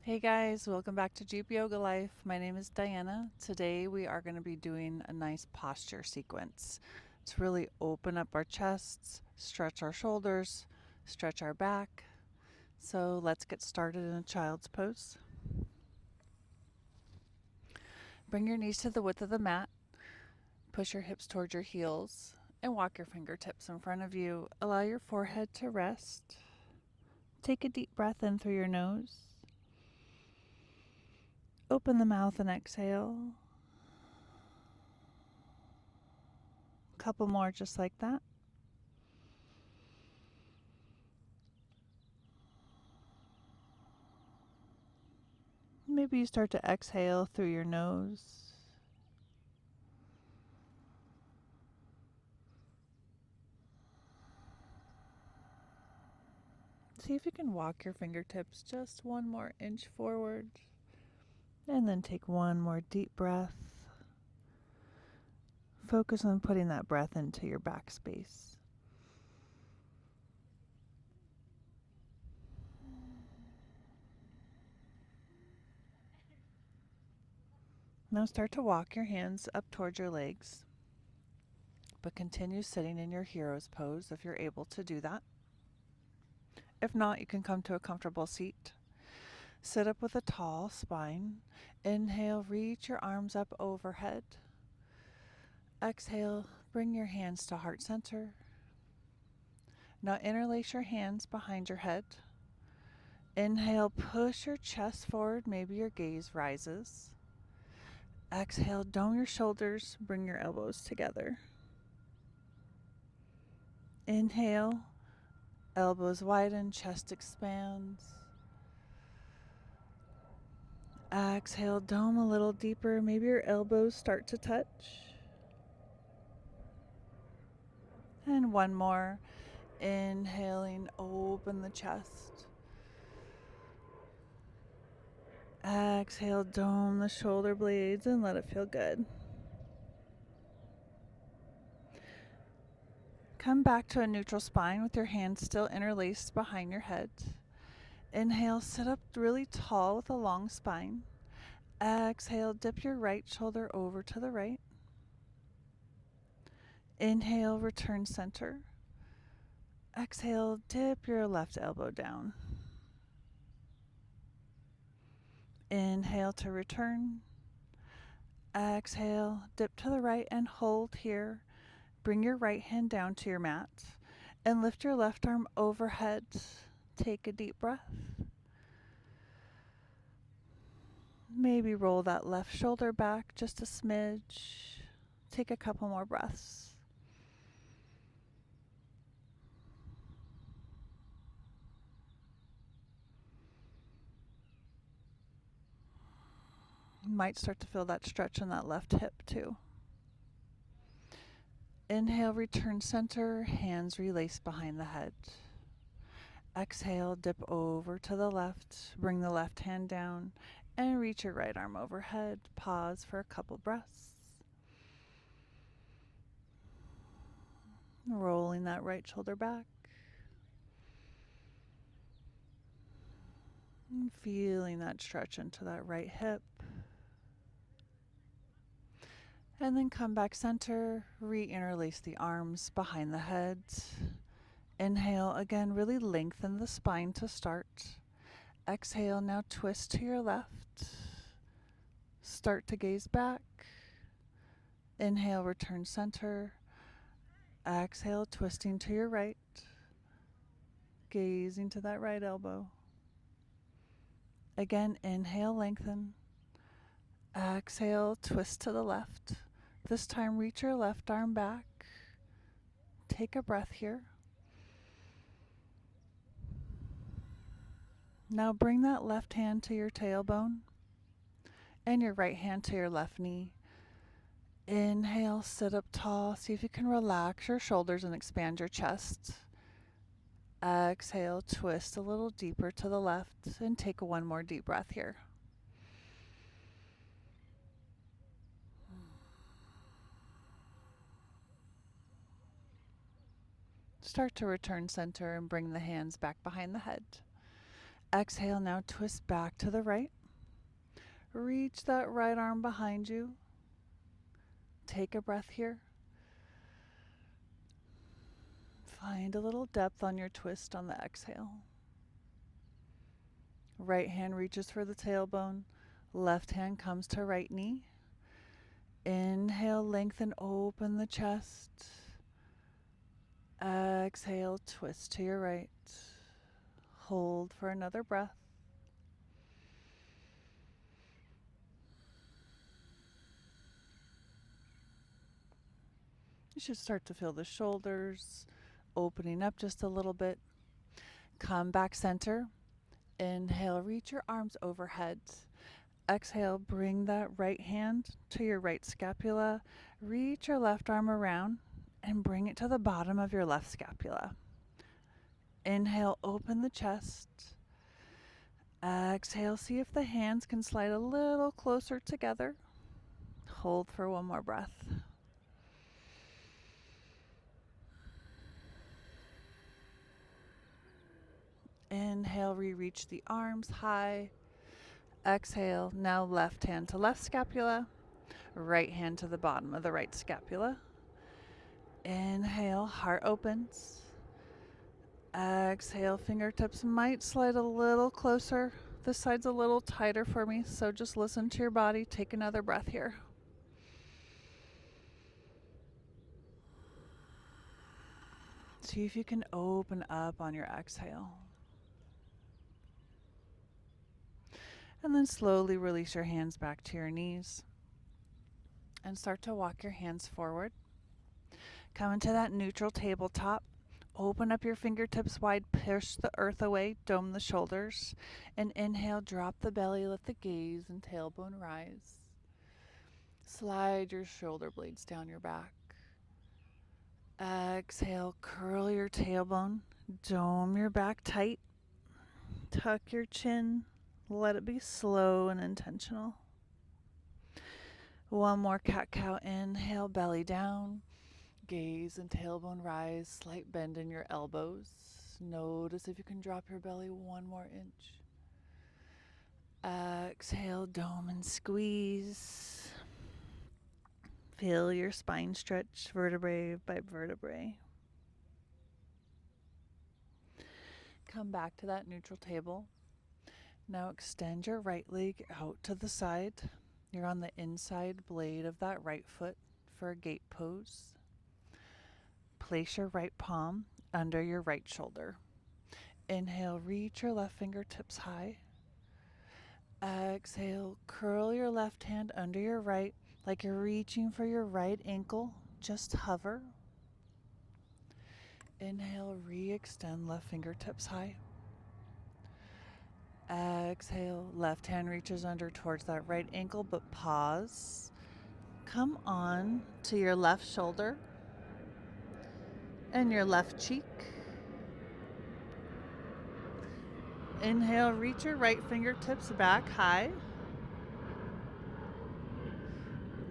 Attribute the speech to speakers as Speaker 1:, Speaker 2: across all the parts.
Speaker 1: Hey guys, welcome back to Jeep Yoga Life. My name is Diana. Today we are going to be doing a nice posture sequence to really open up our chests, stretch our shoulders, stretch our back. So let's get started in a child's pose. Bring your knees to the width of the mat, push your hips towards your heels, and walk your fingertips in front of you. Allow your forehead to rest. Take a deep breath in through your nose. Open the mouth and exhale. Couple more just like that. Maybe you start to exhale through your nose. See if you can walk your fingertips just one more inch forward. And then take one more deep breath. Focus on putting that breath into your back space. Now start to walk your hands up towards your legs, but continue sitting in your hero's pose if you're able to do that. If not, you can come to a comfortable seat. Sit up with a tall spine. Inhale, reach your arms up overhead. Exhale, bring your hands to heart center. Now interlace your hands behind your head. Inhale, push your chest forward, maybe your gaze rises. Exhale, dome your shoulders, bring your elbows together. Inhale, elbows widen, chest expands. Exhale, dome a little deeper, maybe your elbows start to touch. And one more. Inhaling, open the chest. Exhale, dome the shoulder blades and let it feel good. Come back to a neutral spine with your hands still interlaced behind your head. Inhale, sit up really tall with a long spine. Exhale, dip your right shoulder over to the right. Inhale, return center. Exhale, dip your left elbow down. Inhale to return. Exhale, dip to the right and hold here. Bring your right hand down to your mat and lift your left arm overhead. Take a deep breath. Maybe roll that left shoulder back just a smidge. Take a couple more breaths. You might start to feel that stretch in that left hip too. Inhale, return center, hands release behind the head. Exhale, dip over to the left, bring the left hand down, and reach your right arm overhead. Pause for a couple breaths. Rolling that right shoulder back. And feeling that stretch into that right hip. And then come back center, re-interlace the arms behind the head. Inhale, again, really lengthen the spine to start. Exhale, now twist to your left. Start to gaze back. Inhale, return center. Exhale, twisting to your right. Gazing to that right elbow. Again, inhale, lengthen. Exhale, twist to the left. This time, reach your left arm back. Take a breath here. Now bring that left hand to your tailbone and your right hand to your left knee. Inhale, sit up tall. See if you can relax your shoulders and expand your chest. Exhale, twist a little deeper to the left and take one more deep breath here. Start to return center and bring the hands back behind the head. Exhale, now twist back to the right. Reach that right arm behind you. Take a breath here. Find a little depth on your twist on the exhale. Right hand reaches for the tailbone. Left hand comes to right knee. Inhale, lengthen, open the chest. Exhale, twist to your right. Hold for another breath. You should start to feel the shoulders opening up just a little bit. Come back center. Inhale, reach your arms overhead. Exhale, bring that right hand to your right scapula. Reach your left arm around and bring it to the bottom of your left scapula. Inhale, open the chest. Exhale, see if the hands can slide a little closer together. Hold for one more breath. Inhale, re-reach the arms high. Exhale, now left hand to left scapula, right hand to the bottom of the right scapula. Inhale, heart opens. Exhale, fingertips might slide a little closer. This side's a little tighter for me, so just listen to your body. Take another breath here. See if you can open up on your exhale. And then slowly release your hands back to your knees and start to walk your hands forward. Come into that neutral tabletop. Open up your fingertips wide, push the earth away, dome the shoulders, and inhale, drop the belly, let the gaze and tailbone rise. Slide your shoulder blades down your back. Exhale, curl your tailbone, dome your back tight, tuck your chin, let it be slow and intentional. One more cat-cow, inhale, belly down, gaze and tailbone rise, slight bend in your elbows. Notice if you can drop your belly one more inch. Exhale, dome and squeeze. Feel your spine stretch vertebrae by vertebrae. Come back to that neutral table. Now extend your right leg out to the side. You're on the inside blade of that right foot for a gate pose. Place your right palm under your right shoulder. Inhale, reach your left fingertips high. Exhale, curl your left hand under your right like you're reaching for your right ankle. Just hover. Inhale, re-extend left fingertips high. Exhale, left hand reaches under towards that right ankle, but pause. Come on to your left shoulder and your left cheek. Inhale, reach your right fingertips back high.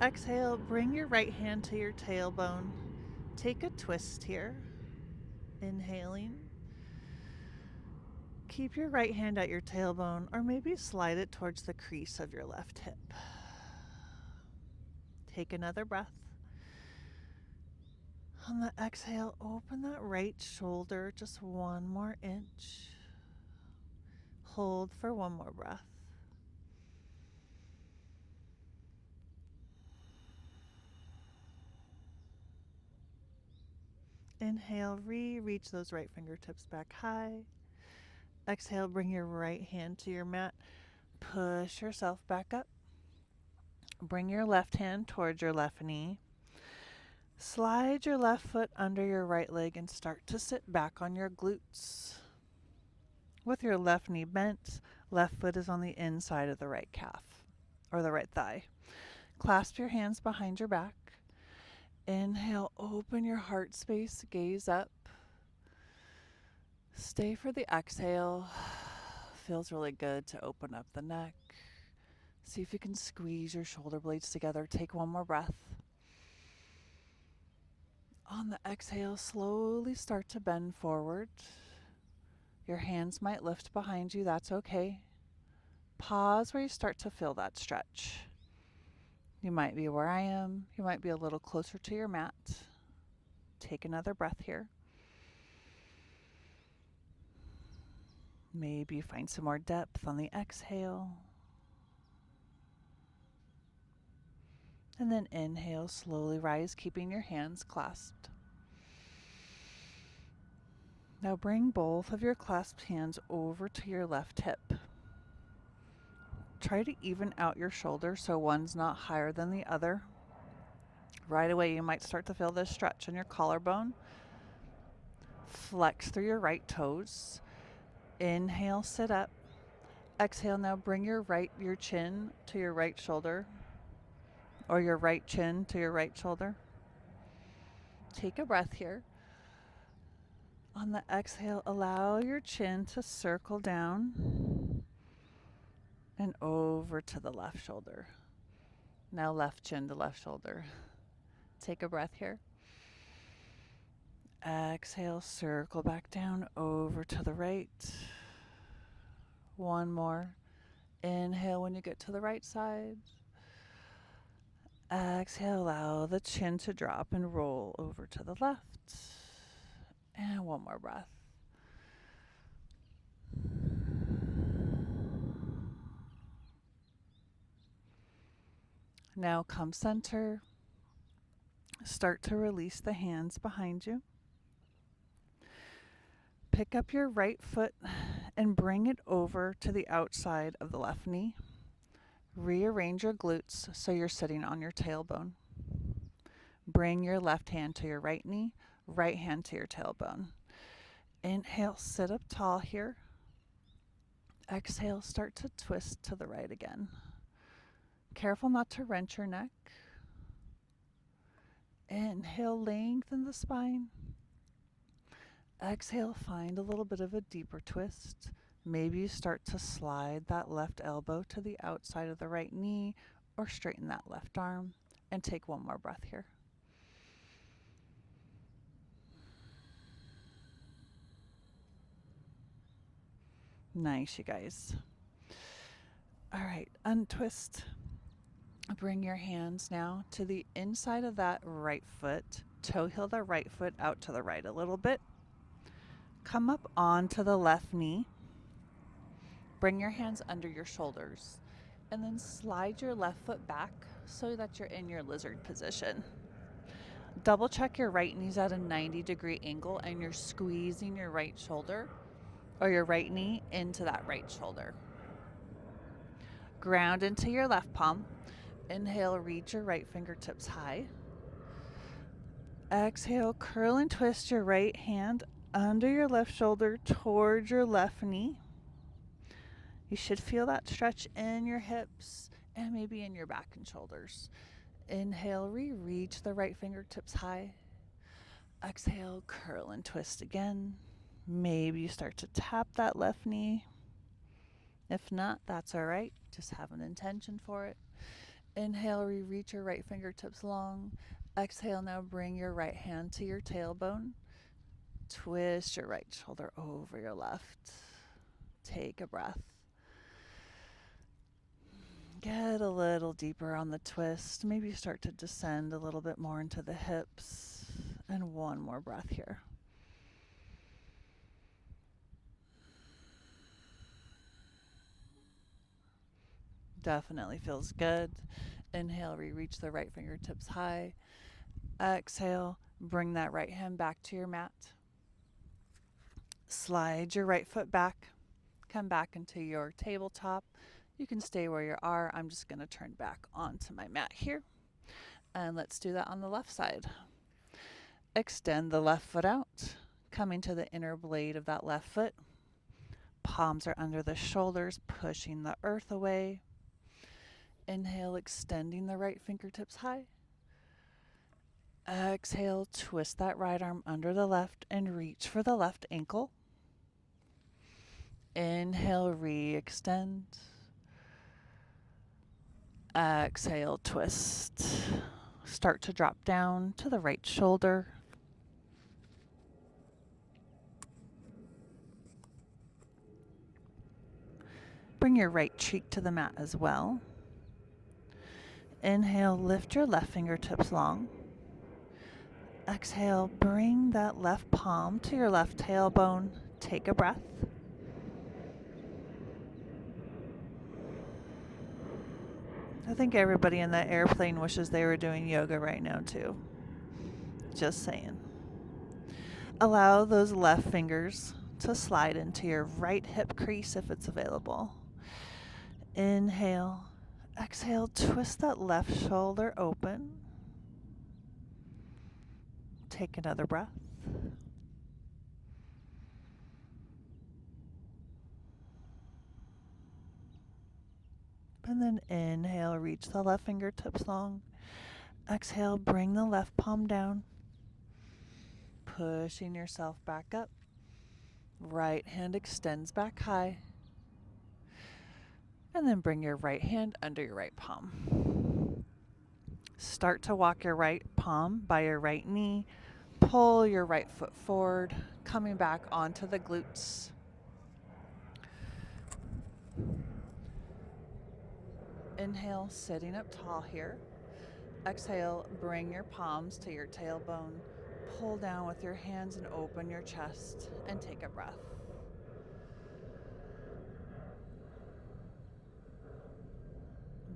Speaker 1: Exhale, bring your right hand to your tailbone. Take a twist here. Inhaling. Keep your right hand at your tailbone, or maybe slide it towards the crease of your left hip. Take another breath. On the exhale, open that right shoulder just one more inch. Hold for one more breath. Inhale, reach those right fingertips back high. Exhale, bring your right hand to your mat. Push yourself back up. Bring your left hand towards your left knee. Slide your left foot under your right leg and start to sit back on your glutes. With your left knee bent, left foot is on the inside of the right calf or the right thigh. Clasp your hands behind your back. Inhale, open your heart space, gaze up. Stay for the exhale. Feels really good to open up the neck. See if you can squeeze your shoulder blades together. Take one more breath. On the exhale, slowly start to bend forward. Your hands might lift behind you. That's okay. Pause where you start to feel that stretch. You might be where I am. You might be a little closer to your mat. Take another breath here. Maybe find some more depth on the exhale. And then inhale, slowly rise, keeping your hands clasped. Now bring both of your clasped hands over to your left hip. Try to even out your shoulder so one's not higher than the other. Right away, you might start to feel this stretch in your collarbone. Flex through your right toes. Inhale, sit up. Exhale, now bring your chin to your right shoulder, or your right chin to your right shoulder. Take a breath here. On the exhale, allow your chin to circle down and over to the left shoulder. Now left chin to left shoulder. Take a breath here. Exhale, circle back down over to the right. One more. Inhale when you get to the right side. Exhale, allow the chin to drop and roll over to the left. And one more breath. Now come center. Start to release the hands behind you. Pick up your right foot and bring it over to the outside of the left knee. Rearrange your glutes so you're sitting on your tailbone. Bring your left hand to your right knee, right hand to your tailbone. Inhale, sit up tall here. Exhale, start to twist to the right again. Careful not to wrench your neck. Inhale, lengthen the spine. Exhale, find a little bit of a deeper twist. Maybe you start to slide that left elbow to the outside of the right knee or straighten that left arm, and take one more breath here. Nice, you guys. All right, untwist. Bring your hands now to the inside of that right foot. Toe heel the right foot out to the right a little bit. Come up onto the left knee. Bring your hands under your shoulders. And then slide your left foot back so that you're in your lizard position. Double check your right knee's at a 90-degree angle and you're squeezing your right shoulder or your right knee into that right shoulder. Ground into your left palm. Inhale, reach your right fingertips high. Exhale, curl and twist your right hand under your left shoulder towards your left knee. You should feel that stretch in your hips and maybe in your back and shoulders. Inhale, reach the right fingertips high. Exhale, curl and twist again. Maybe you start to tap that left knee. If not, that's all right. Just have an intention for it. Inhale, reach your right fingertips long. Exhale, now bring your right hand to your tailbone. Twist your right shoulder over your left. Take a breath. Get a little deeper on the twist. Maybe start to descend a little bit more into the hips. And one more breath here. Definitely feels good. Inhale, reach the right fingertips high. Exhale, bring that right hand back to your mat. Slide your right foot back. Come back into your tabletop. You can stay where you are. I'm just going to turn back onto my mat here. And let's do that on the left side. Extend the left foot out, coming to the inner blade of that left foot. Palms are under the shoulders, pushing the earth away. Inhale, extending the right fingertips high. Exhale, twist that right arm under the left and reach for the left ankle. Inhale, re-extend. Exhale, twist. Start to drop down to the right shoulder. Bring your right cheek to the mat as well. Inhale, lift your left fingertips long. Exhale, bring that left palm to your left tailbone. Take a breath. I think everybody in that airplane wishes they were doing yoga right now too. Just saying. Allow those left fingers to slide into your right hip crease if it's available. Inhale. Exhale, twist that left shoulder open. Take another breath. And then inhale, reach the left fingertips long. Exhale, bring the left palm down. Pushing yourself back up. Right hand extends back high. And then bring your right hand under your right palm. Start to walk your right palm by your right knee. Pull your right foot forward, coming back onto the glutes. Inhale, sitting up tall here. Exhale, bring your palms to your tailbone. Pull down with your hands and open your chest and take a breath.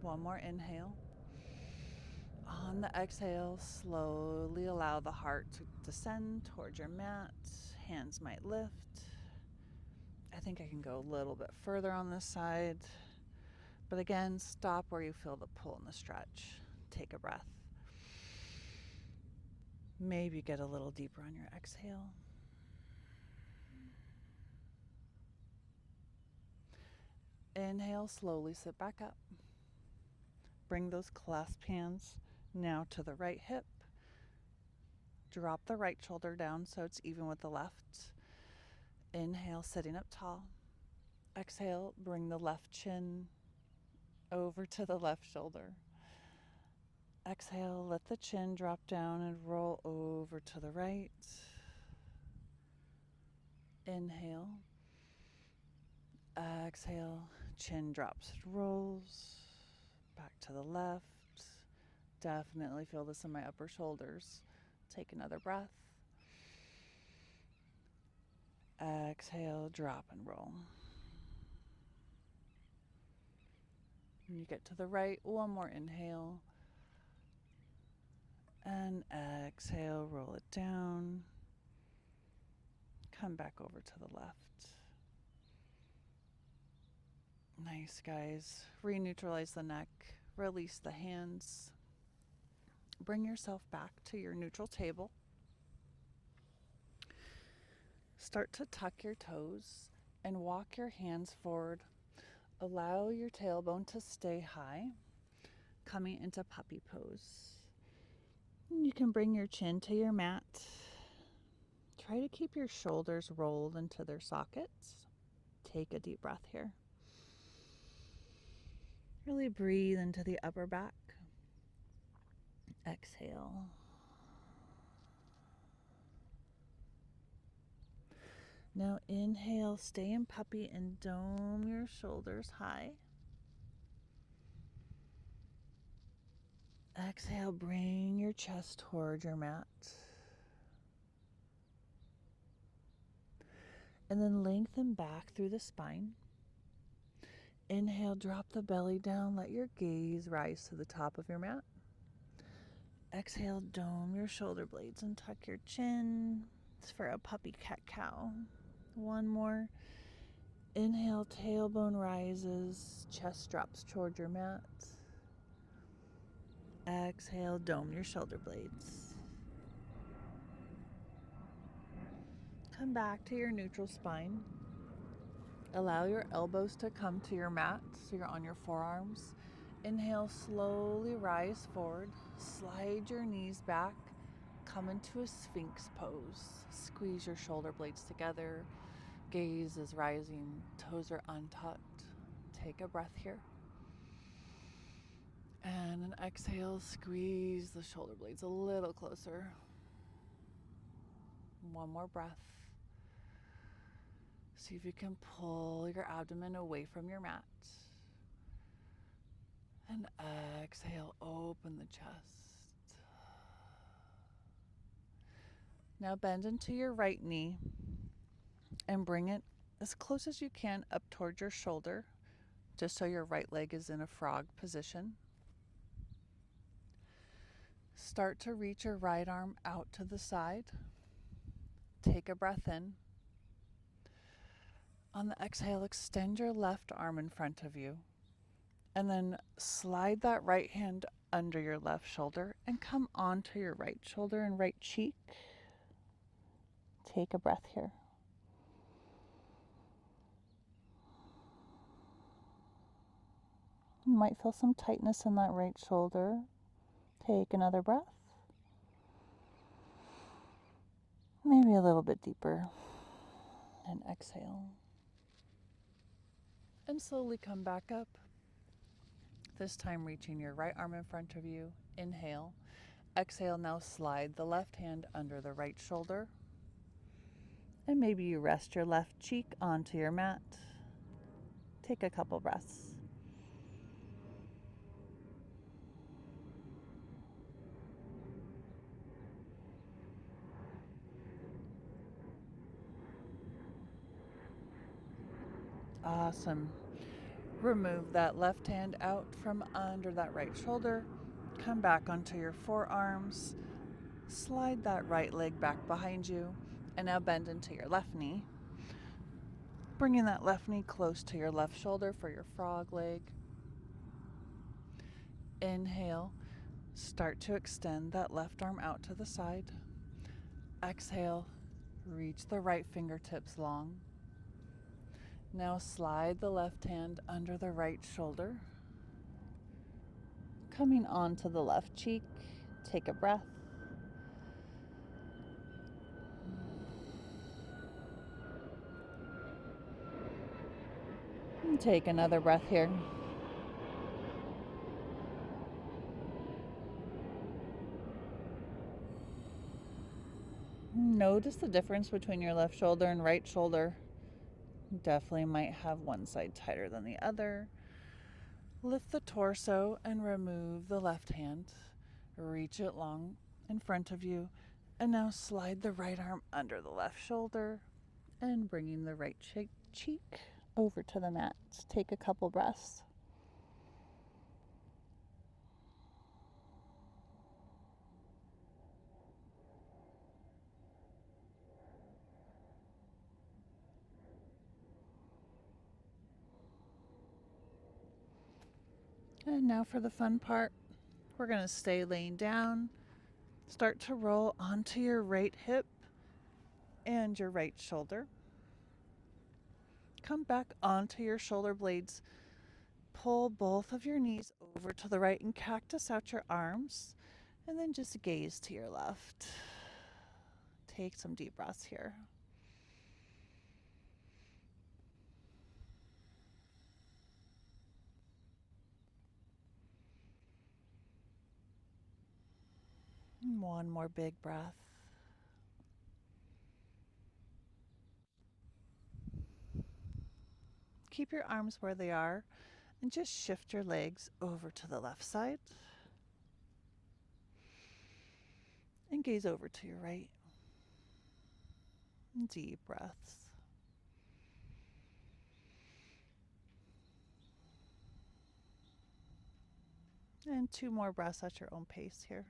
Speaker 1: One more inhale. On the exhale, slowly allow the heart to descend towards your mat. Hands might lift. I think I can go a little bit further on this side. But again, stop where you feel the pull and the stretch. Take a breath. Maybe get a little deeper on your exhale. Inhale, slowly sit back up. Bring those clasped hands now to the right hip. Drop the right shoulder down so it's even with the left. Inhale, sitting up tall. Exhale, bring the left chin over to the left shoulder. Exhale, let the chin drop down and roll over to the right. Inhale. Exhale, chin drops and rolls. Back to the left. Definitely feel this in my upper shoulders. Take another breath. Exhale, drop and roll. When you get to the right, one more inhale. And exhale, roll it down. Come back over to the left. Nice, guys. Re-neutralize the neck. Release the hands. Bring yourself back to your neutral table. Start to tuck your toes and walk your hands forward. Allow your tailbone to stay high, coming into puppy pose. You can bring your chin to your mat. Try to keep your shoulders rolled into their sockets. Take a deep breath here. Really breathe into the upper back. Exhale. Now inhale, stay in puppy and dome your shoulders high. Exhale, bring your chest toward your mat. And then lengthen back through the spine. Inhale, drop the belly down, let your gaze rise to the top of your mat. Exhale, dome your shoulder blades and tuck your chin. It's for a puppy cat-cow. One more. Inhale, tailbone rises, chest drops toward your mat. Exhale, dome your shoulder blades. Come back to your neutral spine. Allow your elbows to come to your mat so you're on your forearms. Inhale, slowly rise forward. Slide your knees back. Come into a Sphinx pose. Squeeze your shoulder blades together. Gaze is rising. Toes are untucked. Take a breath here. And an exhale, squeeze the shoulder blades a little closer. One more breath. See if you can pull your abdomen away from your mat. And exhale, open the chest. Now bend into your right knee and bring it as close as you can up towards your shoulder, just so your right leg is in a frog position. Start to reach your right arm out to the side. Take a breath in. On the exhale, extend your left arm in front of you, and then slide that right hand under your left shoulder and come onto your right shoulder and right cheek. Take a breath here. You might feel some tightness in that right shoulder. Take another breath. Maybe a little bit deeper. And exhale. And slowly come back up. This time reaching your right arm in front of you. Inhale. Exhale, now slide the left hand under the right shoulder. And maybe you rest your left cheek onto your mat. Take a couple breaths. Awesome. Remove that left hand out from under that right shoulder. Come back onto your forearms. Slide that right leg back behind you. And now bend into your left knee. Bringing that left knee close to your left shoulder for your frog leg. Inhale. Start to extend that left arm out to the side. Exhale. Reach the right fingertips long. Now slide the left hand under the right shoulder. Coming onto the left cheek, take a breath. And take another breath here. Notice the difference between your left shoulder and right shoulder. Definitely might have one side tighter than the other. Lift the torso and remove the left hand. Reach it long in front of you. And now slide the right arm under the left shoulder and bringing the right cheek over to the mat. Take a couple breaths. And now for the fun part. We're going to stay laying down. Start to roll onto your right hip and your right shoulder. Come back onto your shoulder blades. Pull both of your knees over to the right and cactus out your arms. And then just gaze to your left. Take some deep breaths here. One more big breath. Keep your arms where they are and just shift your legs over to the left side. And gaze over to your right. Deep breaths. And 2 more breaths at your own pace here.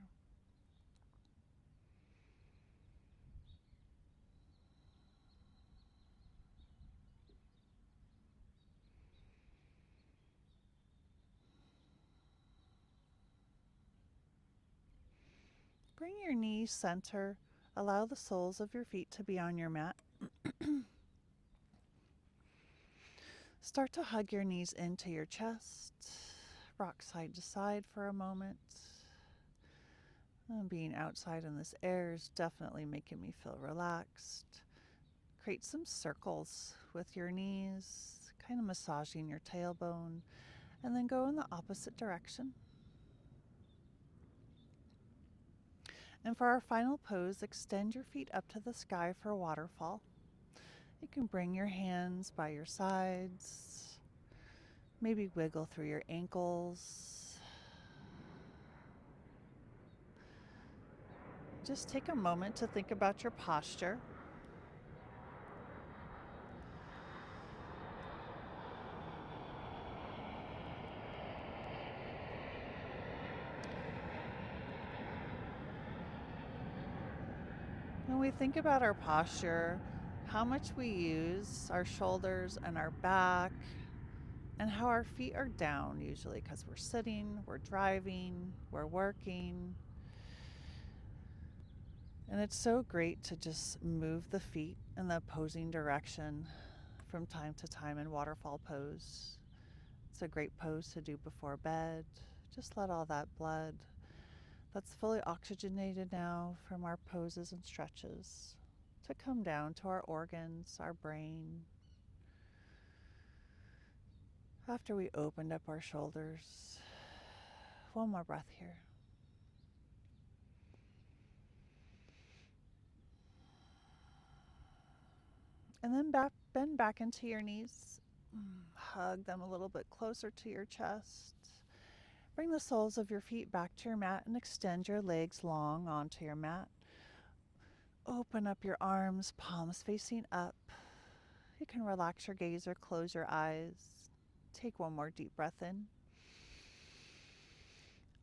Speaker 1: Bring your knees center. Allow the soles of your feet to be on your mat. Start to hug your knees into your chest. Rock side to side for a moment. Being outside in this air is definitely making me feel relaxed. Create some circles with your knees, kind of massaging your tailbone, and then go in the opposite direction. And for our final pose, extend your feet up to the sky for a waterfall. You can bring your hands by your sides, maybe wiggle through your ankles. Just take a moment to think about your posture. When we think about our posture, how much we use our shoulders and our back, and how our feet are down usually because we're sitting, we're driving, we're working. And it's so great to just move the feet in the opposing direction from time to time in waterfall pose. It's a great pose to do before bed. Just let all that blood that's fully oxygenated now from our poses and stretches to come down to our organs, our brain. After we opened up our shoulders, one more breath here. And then bend back into your knees. Hug them a little bit closer to your chest. Bring the soles of your feet back to your mat and extend your legs long onto your mat. Open up your arms, palms facing up. You can relax your gaze or close your eyes. Take one more deep breath in.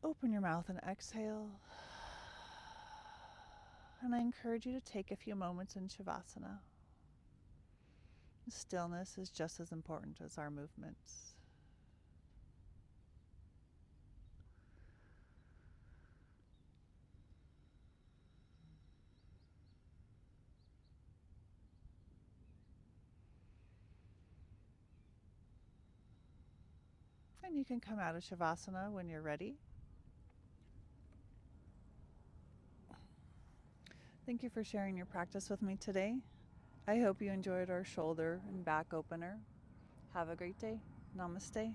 Speaker 1: Open your mouth and exhale. And I encourage you to take a few moments in Shavasana. Stillness is just as important as our movements. And you can come out of Shavasana when you're ready. Thank you for sharing your practice with me today. I hope you enjoyed our shoulder and back opener. Have a great day. Namaste.